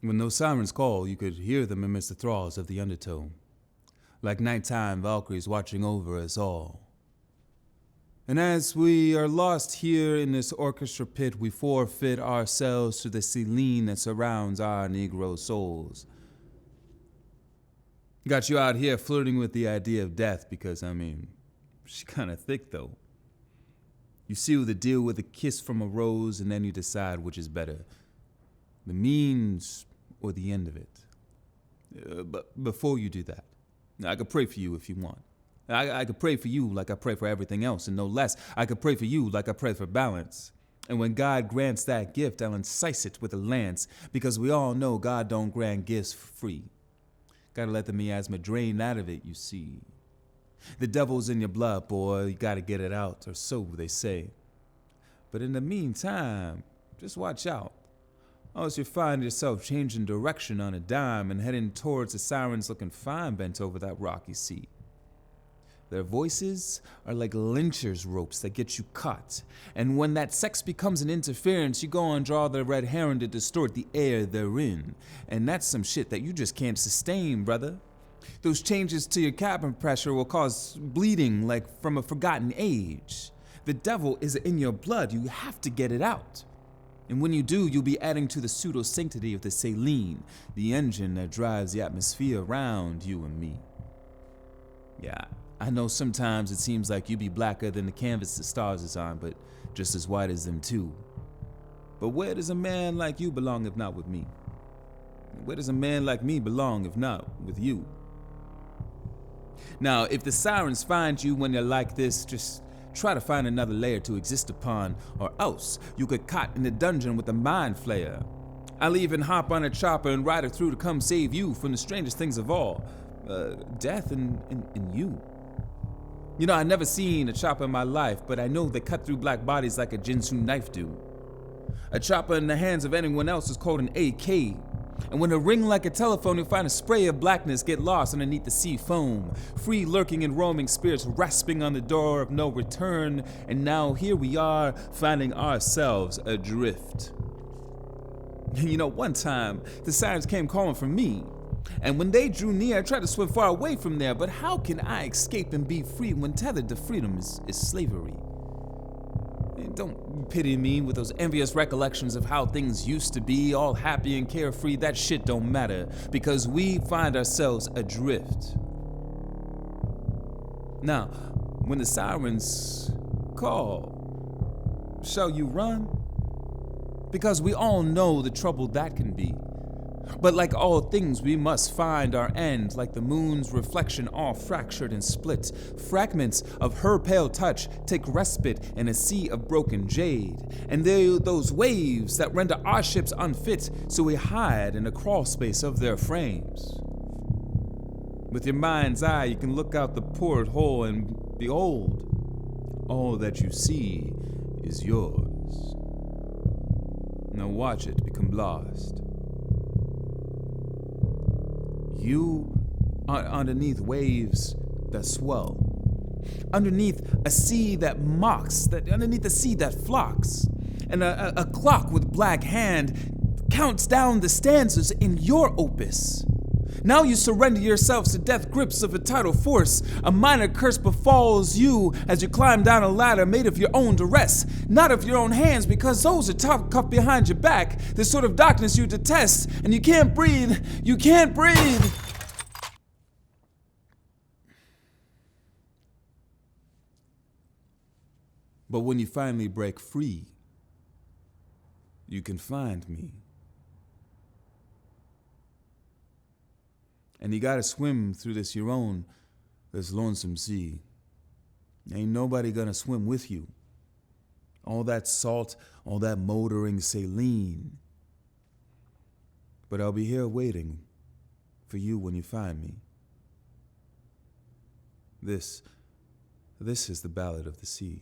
When those sirens call, you could hear them amidst the thralls of the undertow, like nighttime Valkyries watching over us all. And as we are lost here in this orchestra pit, we forfeit ourselves to the Selene that surrounds our Negro souls. Got you out here flirting with the idea of death because, she's kinda thick though. You seal the deal with a kiss from a rose and then you decide which is better, the means or the end of it. But before you do that, I could pray for you if you want. I could pray for you like I pray for everything else, and no less. I could pray for you like I pray for balance. And when God grants that gift, I'll incise it with a lance, because we all know God don't grant gifts for free. Gotta let the miasma drain out of it, you see. The devil's in your blood, boy. You gotta get it out, or so they say. But in the meantime, just watch out. Or else you find yourself changing direction on a dime and heading towards the sirens looking fine bent over that rocky seat. Their voices are like lynchers' ropes that get you caught. And when that sex becomes an interference, you go and draw the red herring to distort the air they're in. And that's some shit that you just can't sustain, brother. Those changes to your cabin pressure will cause bleeding like from a forgotten age. The devil is in your blood. You have to get it out. And when you do, you'll be adding to the pseudo-sanctity of the Selene, the engine that drives the atmosphere around you and me. Yeah, I know sometimes it seems like you be blacker than the canvas the stars is on, but just as white as them too. But where does a man like you belong if not with me? Where does a man like me belong if not with you? Now, if the sirens find you when you're like this, just try to find another layer to exist upon, or else you get caught in the dungeon with a mind flayer. I'll even hop on a chopper and ride it through to come save you from the strangest things of all, death and you. You know, I've never seen a chopper in my life, but I know they cut through black bodies like a Jinsu knife do. A chopper in the hands of anyone else is called an AK. And when it ring like a telephone, you'll find a spray of blackness get lost underneath the sea foam. Free lurking and roaming spirits rasping on the door of no return. And now here we are, finding ourselves adrift. You know, one time, the sirens came calling for me. And when they drew near, I tried to swim far away from there. But how can I escape and be free when tethered to freedom is slavery? Don't pity me with those envious recollections of how things used to be, all happy and carefree. That shit don't matter, because we find ourselves adrift. Now, when the sirens call, shall you run? Because we all know the trouble that can be. But like all things, we must find our end, like the moon's reflection, all fractured and split. Fragments of her pale touch take respite in a sea of broken jade. And they're those waves that render our ships unfit, so we hide in the crawl space of their frames. With your mind's eye, you can look out the porthole and behold, all that you see is yours. Now watch it become lost. You are underneath waves that swell, underneath a sea that mocks, underneath a sea that flocks, and a clock with black hand counts down the stanzas in your opus. Now you surrender yourselves to death grips of a tidal force. A minor curse befalls you as you climb down a ladder made of your own duress, not of your own hands, because those are cuffed behind your back. The sort of darkness you detest, and you can't breathe. You can't breathe. But when you finally break free, you can find me. And you gotta swim through this lonesome sea. Ain't nobody gonna swim with you. All that salt, all that motoring saline. But I'll be here waiting for you when you find me. This is the Ballad of the Sea.